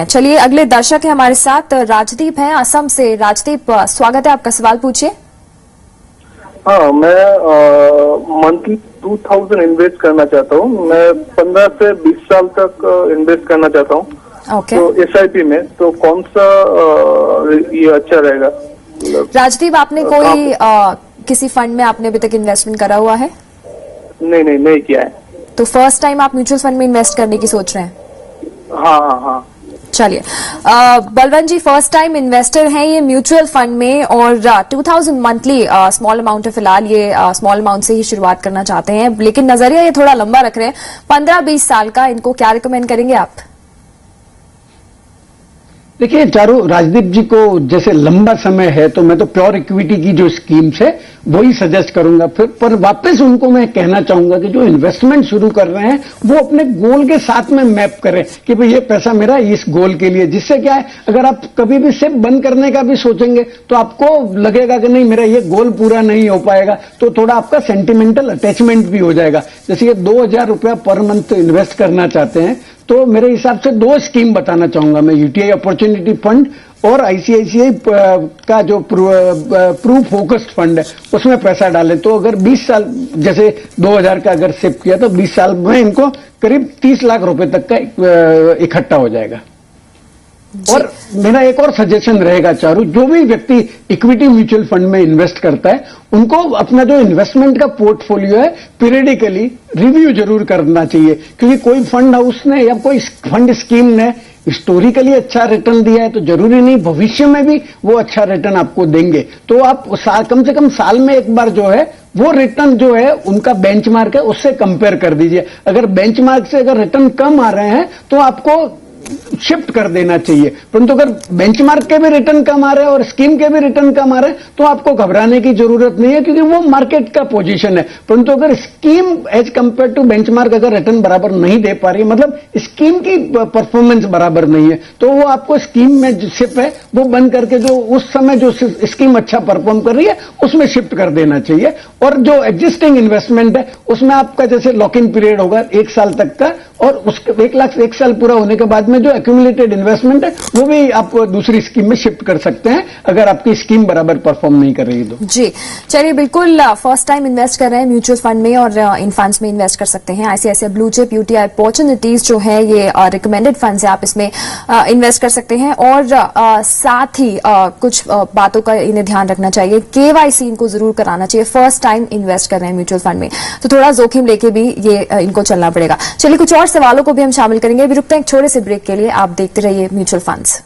चलिए अगले दर्शक है हमारे साथ राजदीप हैं असम से। राजदीप, स्वागत है, आपका सवाल पूछिए। हाँ, मैं मंथली 2000 इन्वेस्ट करना चाहता हूँ। मैं 15 से 20 साल तक इन्वेस्ट करना चाहता हूँ। ओके। तो SIP में तो कौन सा ये अच्छा रहेगा? राजदीप, आपने कोई किसी फंड में आपने अभी तक इन्वेस्टमेंट करा हुआ है? नहीं किया है। तो फर्स्ट टाइम आप म्यूचुअल फंड में इन्वेस्ट करने की सोच रहे हैं? हाँ। चलिए, बलवंत जी फर्स्ट टाइम इन्वेस्टर हैं ये म्यूचुअल फंड में और 2000 मंथली स्मॉल अमाउंट है। फिलहाल ये स्मॉल अमाउंट से ही शुरुआत करना चाहते हैं, लेकिन नजरिया ये थोड़ा लंबा रख रहे हैं, 15-20 साल का। इनको क्या रिकमेंड करेंगे आप? देखिए चारू, राजदीप जी को जैसे लंबा समय है तो मैं तो प्योर इक्विटी की जो स्कीम्स है वही सजेस्ट करूंगा। फिर पर वापस उनको मैं कहना चाहूंगा कि जो इन्वेस्टमेंट शुरू कर रहे हैं वो अपने गोल के साथ में मैप करें कि भाई ये पैसा मेरा इस गोल के लिए। जिससे क्या है, अगर आप कभी भी सिर्फ बंद करने का भी सोचेंगे तो आपको लगेगा कि नहीं मेरा ये गोल पूरा नहीं हो पाएगा, तो थोड़ा आपका सेंटिमेंटल अटैचमेंट भी हो जाएगा। जैसे ये 2000 रुपया पर मंथ इन्वेस्ट करना चाहते हैं तो मेरे हिसाब से 2 स्कीम बताना चाहूंगा मैं, UTI अपॉर्चुनिटी फंड और ICICI का जो प्रूव फोकस्ड फंड है उसमें पैसा डालें। तो अगर 20 साल जैसे 2000 का अगर शिफ्ट किया तो 20 साल में इनको करीब 30 लाख रुपए तक का इकट्ठा हो जाएगा। और मेरा एक और सजेशन रहेगा चारू, जो भी व्यक्ति इक्विटी म्यूचुअल फंड में इन्वेस्ट करता है उनको अपना जो इन्वेस्टमेंट का पोर्टफोलियो है पीरियडिकली रिव्यू जरूर करना चाहिए। क्योंकि कोई फंड हाउस ने या कोई फंड स्कीम ने हिस्टोरिकली अच्छा रिटर्न दिया है तो जरूरी नहीं भविष्य में भी वो अच्छा रिटर्न आपको देंगे। तो आप कम से कम साल में एक बार जो है वो रिटर्न जो है उनका बेंचमार्क है उससे कंपेयर कर दीजिए। अगर बेंचमार्क से अगर रिटर्न कम आ रहे हैं तो आपको शिफ्ट कर देना चाहिए। परंतु अगर बेंचमार्क के भी रिटर्न कम आ रहे हैं और स्कीम के भी रिटर्न कम आ रहे हैं तो आपको घबराने की जरूरत नहीं है, क्योंकि वो मार्केट का पोजीशन है। परंतु अगर scheme as compare to benchmark अगर रिटर्न बराबर नहीं दे पा रही है, मतलब स्कीम की परफॉर्मेंस बराबर नहीं है, तो वो आपको स्कीम में जो शिफ्ट है वो बंद करके जो उस समय जो स्कीम अच्छा परफॉर्म कर रही है उसमें शिफ्ट कर देना चाहिए। और जो एग्जिस्टिंग इन्वेस्टमेंट है उसमें आपका जैसे लॉक इन पीरियड होगा 1 साल तक का, और उसके 1 साल पूरा होने के बाद में जो एक्यूमुलेटेड इन्वेस्टमेंट है वो भी आप दूसरी स्कीम में शिफ्ट कर सकते हैं अगर आपकी स्कीम बराबर परफॉर्म नहीं कर रही तो। जी चलिए, बिल्कुल फर्स्ट टाइम इन्वेस्ट कर रहे हैं म्यूचुअल फंड में और इन फंड्स में इन्वेस्ट कर सकते हैं। ICICI blue chip UTI opportunities जो है ये रिकमेंडेड फंड्स है, आप इसमें इन्वेस्ट कर सकते हैं। और साथ ही कुछ बातों का इन्हें ध्यान रखना चाहिए, KYC इनको जरूर कराना चाहिए। फर्स्ट टाइम इन्वेस्ट कर रहे हैं म्यूचुअल फंड में तो थोड़ा जोखिम लेके भी ये इनको चलना पड़ेगा। चलिए कुछ और सवालों को भी हम शामिल करेंगे। अभी रुकते हैं एक छोटे से ब्रेक के लिए। आप देखते रहिए म्यूचुअल फंड्स।